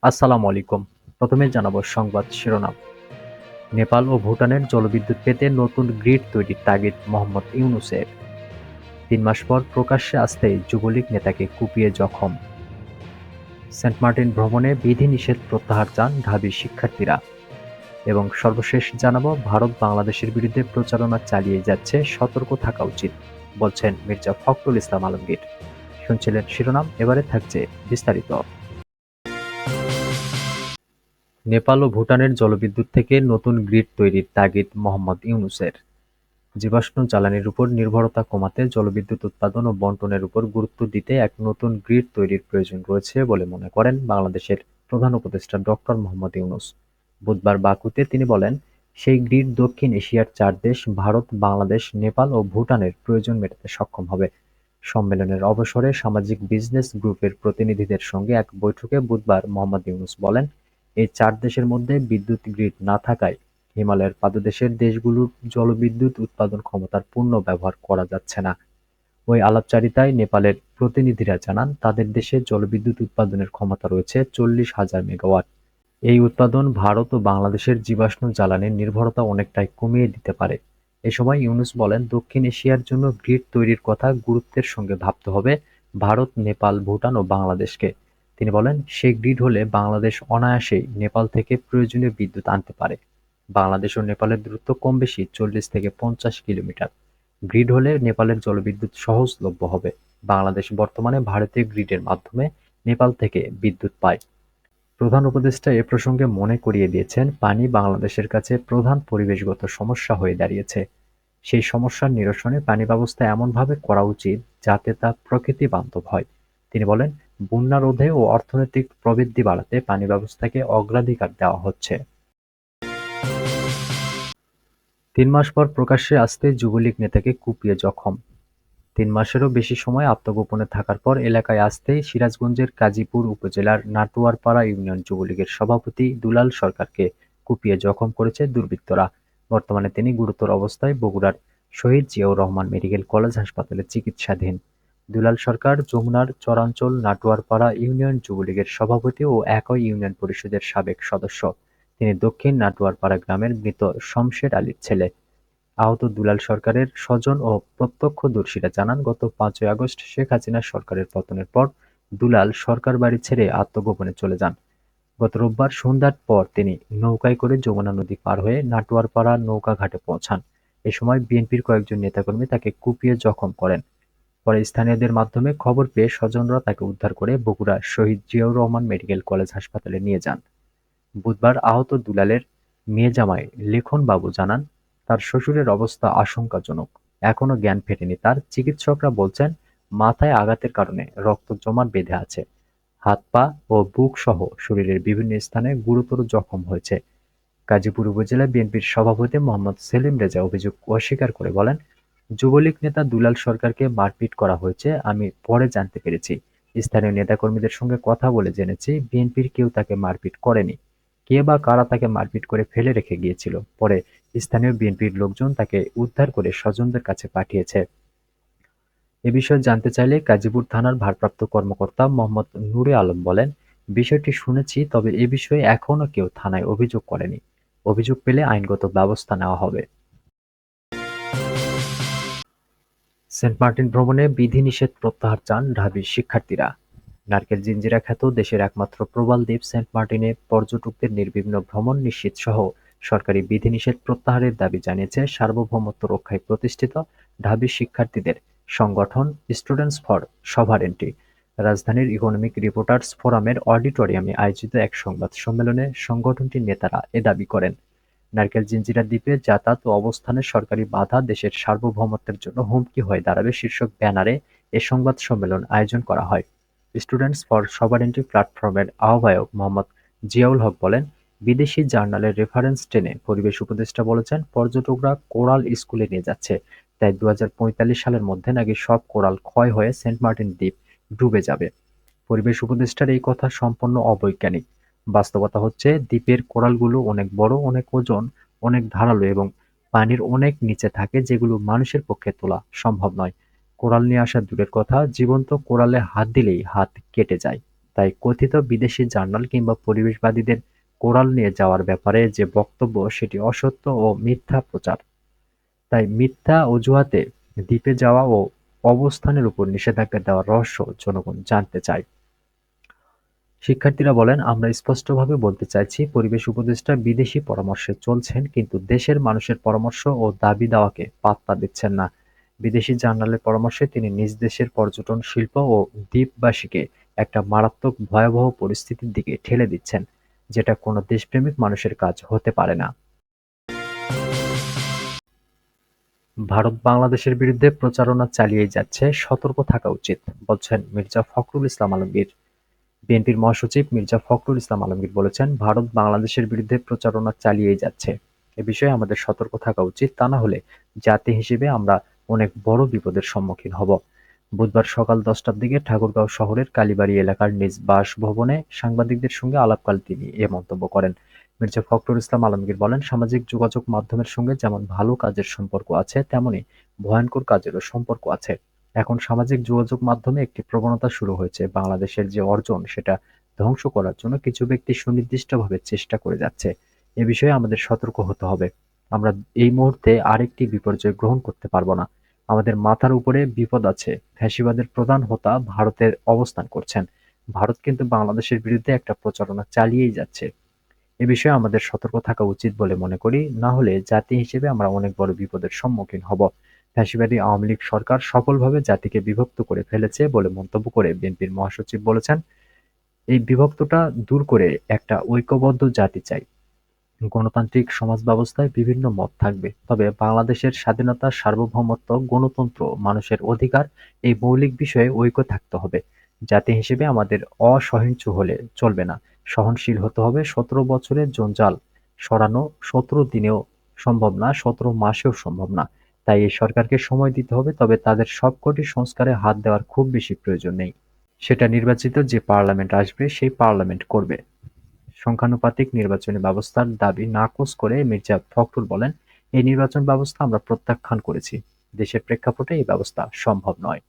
আসসালামু আলাইকুম। প্রথমে জানাবো সংবাদ শিরোনাম। নেপাল ও ভুটানের জলবিদ্যুৎ পেতে নতুন গ্রিড তৈরির তাগিদ মোহাম্মদ ইউনূসের। ৩ মাস পর প্রকাশ্যে আসতেই যুবলীগ নেতাকে কুপিয়ে জখম। সেন্ট মার্টিন ভ্রমণে বিধিনিষেধ প্রত্যাহার চান ঢাবির শিক্ষার্থীরা। এবং সর্বশেষ জানাবো ভারত বাংলাদেশের বিরুদ্ধে প্রচারণা চালিয়ে যাচ্ছে, সতর্ক থাকা উচিত বলছেন মির্জা ফখরুল ইসলাম আলমগীর। শুনছিলেন শিরোনাম, এবারে থাকছে বিস্তারিত। নেপাল ও ভুটানের জলবিদ্যুৎ থেকে নতুন গ্রিড তৈরির তাগিদ মোহাম্মদ ইউনূসের। জীবাশ্ম জ্বালানির উপর নির্ভরতা কমাতে জলবিদ্যুৎ উৎপাদন ও বণ্টনের উপর গুরুত্ব দিতে এক নতুন গ্রিড তৈরির প্রয়োজন রয়েছে বলে মনে করেন বাংলাদেশের প্রধান উপদেষ্টা ডক্টর মোহাম্মদ ইউনূস। বুধবার বাকুতে তিনি বলেন, সেই গ্রিড দক্ষিণ এশিয়ার ৪ দেশ ভারত, বাংলাদেশ, নেপাল ও ভুটানের প্রয়োজন মেটাতে সক্ষম হবে। সম্মেলনের অবসরে সামাজিক বিজনেস গ্রুপের প্রতিনিধিদের সঙ্গে এক বৈঠকে বুধবার মোহাম্মদ ইউনূস বলেন, এই ৪ দেশের মধ্যে বিদ্যুৎ গ্রিড না থাকায় হিমালয়ের পাদদেশের দেশগুলোর জলবিদ্যুৎ উৎপাদন ক্ষমতার পূর্ণ ব্যবহার করা যাচ্ছে না। ওই আলাপচারিতায় নেপালের প্রতিনিধিরা জানান, তাদের দেশে জলবিদ্যুৎ উৎপাদনের ক্ষমতা রয়েছে ৪০,০০০ মেগাওয়াট। এই উৎপাদন ভারত ও বাংলাদেশের জীবাশ্ম জ্বালানির নির্ভরতা অনেকটাই কমিয়ে দিতে পারে। এ সময় ইউনূস বলেন, দক্ষিণ এশিয়ার জন্য গ্রিড তৈরির কথা গুরুত্বের সঙ্গে ভাবতে হবে ভারত, নেপাল, ভুটান ও বাংলাদেশকে। তিনি বলেন, সেই গ্রিড হলে বাংলাদেশ অনায়াসেই নেপাল থেকে প্রয়োজনীয় বিদ্যুৎ আনতে পারে। বাংলাদেশ ও নেপালের দূরত্ব কম বেশি ৪০ থেকে ৫০ কিলোমিটার। গ্রিড হলে নেপালের জলবিদ্যুৎ সহজলভ্য হবে। বাংলাদেশ বর্তমানে ভারতীয় গ্রিডের মাধ্যমে নেপাল থেকে বিদ্যুৎ পায়। প্রধান উপদেষ্টা এ প্রসঙ্গে মনে করিয়ে দিয়েছেন, পানি বাংলাদেশের কাছে প্রধান পরিবেশগত সমস্যা হয়ে দাঁড়িয়েছে। সেই সমস্যার নিরসনে পানি ব্যবস্থা এমনভাবে করা উচিত যাতে তা প্রকৃতি বান্ধব হয়। তিনি বলেন, বন্যা রোধে ও অর্থনৈতিক প্রবৃদ্ধি বাড়াতে পানি ব্যবস্থাকে অগ্রাধিকার দেওয়া হচ্ছে। ৩ মাস পর প্রকাশ্যে আসতে যুবলীগ নেতাকে কুপিয়ে জখম। ৩ মাসেরও বেশি সময় আত্মগোপনে থাকার পর এলাকায় আসতেই সিরাজগঞ্জের কাজীপুর উপজেলার নাটোয়ারপাড়া ইউনিয়ন যুবলীগের সভাপতি দুলাল সরকারকে কুপিয়ে জখম করেছে দুর্বৃত্তরা। বর্তমানে তিনি গুরুতর অবস্থায় বগুড়ার শহীদ জিয়াউর রহমান মেডিকেল কলেজ হাসপাতালে চিকিৎসাধীন। দুলাল সরকার যমুনার চরাঞ্চল নাটোয়ারপাড়া ইউনিয়ন যুবলীগের সভাপতি ও একই ইউনিয়ন পরিষদের সাবেক সদস্য। তিনি দক্ষিণ নাটোয়ারপাড়া গ্রামের মৃত শমশের আলীর ছেলে। আহত দুলাল সরকারের স্বজন ও প্রত্যক্ষদর্শীরা জানান, গত ৫ই আগস্ট শেখ হাসিনা সরকারের পতনের পর দুলাল সরকার বাড়ি ছেড়ে আত্মগোপনে চলে যান। গত রোববার সন্ধ্যার পর তিনি নৌকায় করে যমুনা নদী পার হয়ে নাটোয়ারপাড়া নৌকাঘাটে পৌঁছান। এ সময় বিএনপির কয়েকজন নেতাকর্মী তাকে কুপিয়ে জখম করেন। পরে স্থানীয়দের মাধ্যমে খবর পেয়ে স্বজনরা তাকে উদ্ধার করে বগুড়া শহীদ জিয়াউর রহমান মেডিকেল কলেজ হাসপাতালে নিয়ে যান। বুধবার আহত দুলালের মেয়ে জামাই লেখন বাবু জানান, তার শ্বশুরের অবস্থা আশঙ্কাজনক। এখনো জ্ঞান ফেরেনি তার। চিকিৎসকরা বলছেন, মাথায় আঘাতের কারণে রক্ত জমাট বেঁধে আছে। হাত পা ও বুক সহ শরীরের বিভিন্ন স্থানে গুরুতর জখম হয়েছে। গাজীপুর উপজেলা বিএনপির সভাপতি মোহাম্মদ সেলিম রেজা অভিযোগ অস্বীকার করে বলেন, যুবলীগ নেতা দুলাল সরকারকে মারপিট করা হয়েছে, আমি পরে জানতে পেরেছি। স্থানীয় নেতাকর্মীদের সঙ্গে কথা বলে জেনেছি, বিএনপির কেউ তাকে মারপিট করেনি। কে বা কারা তাকে মারপিট করে ফেলে রেখে গিয়েছিল। পরে স্থানীয় বিএনপির লোকজন তাকে উদ্ধার করে স্বজনদের কাছে পাঠিয়েছে। এ বিষয়ে জানতে চাইলে গাজীপুর থানার ভারপ্রাপ্ত কর্মকর্তা মোহাম্মদ নূরে আলম বলেন, বিষয়টি শুনেছি, তবে এ বিষয়ে এখনো কেউ থানায় অভিযোগ করেনি। অভিযোগ পেলে আইনগত ব্যবস্থা নেওয়া হবে। সেন্ট মার্টিন ভ্রমণে বিধিনিষেধ প্রত্যাহার চান ঢাবির শিক্ষার্থীরা। নারকেল জিঞ্জিরা খ্যাত দেশের একমাত্র প্রবাল দ্বীপ সেন্ট মার্টিনে পর্যটকদের নির্বিঘ্ন ভ্রমণ নিশ্চিত সহ সরকারি বিধিনিষেধ প্রত্যাহারের দাবি জানিয়েছে সার্বভৌমত্ব রক্ষায় প্রতিষ্ঠিত ঢাবির শিক্ষার্থীদের সংগঠন স্টুডেন্টস ফর সভারেন্টি। রাজধানীর ইকোনমিক রিপোর্টার্স ফোরামের অডিটোরিয়ামে আয়োজিত এক সংবাদ সম্মেলনে সংগঠনটির নেতারা এ দাবি করেন। নারকেল জিঞ্জিরা দ্বীপে যাতায়াত ও অবস্থানের সরকারি বাধা দেশের সার্বভৌমত্বের জন্য হুমকি হয়ে দাঁড়াবে শীর্ষক ব্যানারে এ সংবাদ সম্মেলন আয়োজন করা হয়। স্টুডেন্টস ফর সভারেন্টি প্ল্যাটফর্মের আহ্বায়ক মোহাম্মদ জিয়াউল হক বলেন, বিদেশি জার্নালের রেফারেন্স টেনে পরিবেশ উপদেষ্টা বলেছেন, পর্যটকরা কোরাল স্কুলে নিয়ে যাচ্ছে, তাই ২০৪৫ সালের মধ্যে নাকি সব কোরাল ক্ষয় হয়ে সেন্ট মার্টিন দ্বীপ ডুবে যাবে। পরিবেশ উপদেষ্টার এই কথা সম্পূর্ণ অবৈজ্ঞানিক। বাস্তবতা হচ্ছে, দ্বীপের কোরালগুলো অনেক বড়, অনেক ওজন, অনেক ধারালো এবং পানির অনেক নিচে থাকে, যেগুলো মানুষের পক্ষে তোলা সম্ভব নয়। কোরাল নিয়ে আসা দূরের কথা, জীবন্ত কোরালে হাত দিলেই হাত কেটে যায়। তাই কথিত বিদেশি জার্নাল কিংবা পরিবেশবাদীদের কোরাল নিয়ে যাওয়ার ব্যাপারে যে বক্তব্য সেটি অসত্য ও মিথ্যা প্রচার। তাই মিথ্যা অজুহাতে দ্বীপে যাওয়া ও অবস্থানের উপর নিষেধাজ্ঞা দেওয়ার রহস্য জনগণ জানতে চায়। শিক্ষার্থীরা বলেন, আমরা স্পষ্টভাবে বলতে চাইছি, পরিবেশ উপদেষ্টা বিদেশি পরামর্শে চলছেন কিন্তু দেশের মানুষের পরামর্শ ও দাবি-দাওয়াকে পাত্তা দিচ্ছেন না। বিদেশি জার্নালের পরামর্শে তিনি নিজ দেশের পর্যটন শিল্প ও দ্বীপবাসীকে একটা মারাত্মক ভয়াবহ পরিস্থিতির দিকে ঠেলে দিচ্ছেন, যেটা কোনো দেশপ্রেমিক মানুষের কাজ হতে পারে না। ভারত বাংলাদেশের বিরুদ্ধে প্রচারণা চালিয়েই যাচ্ছে, সতর্ক থাকা উচিত, বলছেন মির্জা ফখরুল ইসলাম আলমগীর। বিএনপির মহাসচিব মির্জা ফখরুল ইসলাম আলমগীর বলেছেন, ভারত বাংলাদেশের বিরুদ্ধে প্রচারণা চালিয়েই যাচ্ছে। এ বিষয়ে আমাদের সতর্ক থাকা উচিত, তা না হলে জাতি হিসেবে আমরা অনেক বড় বিপদের সম্মুখীন হব। বুধবার সকাল 10টার দিকে ঠাকুরগাঁও শহরের কালীবাড়ি এলাকার নিজ বাসভবনে সাংবাদিকদের সঙ্গে আলাপকালে তিনি এ মন্তব্য করেন। মির্জা ফখরুল ইসলাম আলমগীর বলেন, সামাজিক যোগাযোগ মাধ্যমের সঙ্গে যেমন ভালো কাজের সম্পর্ক আছে, তেমনি ভয়ঙ্কর কাজেরও সম্পর্ক আছে। এখন সামাজিক যোগাযোগ মাধ্যমে একটি প্রবণতা শুরু হয়েছে, বাংলাদেশের যে অর্জন সেটা ধ্বংস করার জন্য কিছু ব্যক্তি সুনির্দিষ্টভাবে চেষ্টা করে যাচ্ছে। এ বিষয়ে আমাদের সতর্ক হতে হবে। আমরা এই মুহূর্তে আরেকটি বিপর্যয় গ্রহণ করতে পারব না। আমাদের মাথার উপরে বিপদ আছে। ফ্যাসিবাদের প্রধান হোতা ভারতের অবস্থান করছেন। ভারত কিন্তু বাংলাদেশের বিরুদ্ধে একটা প্রচারণা চালিয়েই যাচ্ছে। এ বিষয়ে আমাদের সতর্ক থাকা উচিত বলে মনে করি, না হলে জাতি হিসেবে আমরা অনেক বড় বিপদের সম্মুখীন হব। ফ্যাসিবাদী আওয়ামী লীগ সরকার সফলভাবে জাতিকে বিভক্ত করে ফেলেছে বলে মন্তব্য করে বিএনপির মহাসচিব বলেছেন, এই বিভক্তটা দূর করে একটা ঐক্যবদ্ধ জাতি চাই। গণতান্ত্রিক সমাজ ব্যবস্থায় বিভিন্ন মত থাকবে, তবে বাংলাদেশের স্বাধীনতা, সার্বভৌমত্ব, গণতন্ত্র, মানুষের অধিকার এই মৌলিক বিষয়ে ঐক্য থাকতে হবে। জাতি হিসেবে আমাদের অসহিষ্ণু হলে চলবে না, সহনশীল হতে হবে। 17 বছরের জঞ্জাল সরানো 17 দিনেও সম্ভব না, 17 মাসেও সম্ভব না। তাই এই সরকারকে সময় দিতে হবে, তবে তাদের সবকটি সংস্কারে হাত দেওয়ার খুব বেশি প্রয়োজন নেই। সেটা নির্বাচিত যে পার্লামেন্ট আসবে সেই পার্লামেন্ট করবে। সংখ্যানুপাতিক নির্বাচনী ব্যবস্থার দাবি নাকচ করে মির্জা ফখরুল বলেন, এই নির্বাচন ব্যবস্থা আমরা প্রত্যাখ্যান করেছি। দেশের প্রেক্ষাপটে এই ব্যবস্থা সম্ভব নয়।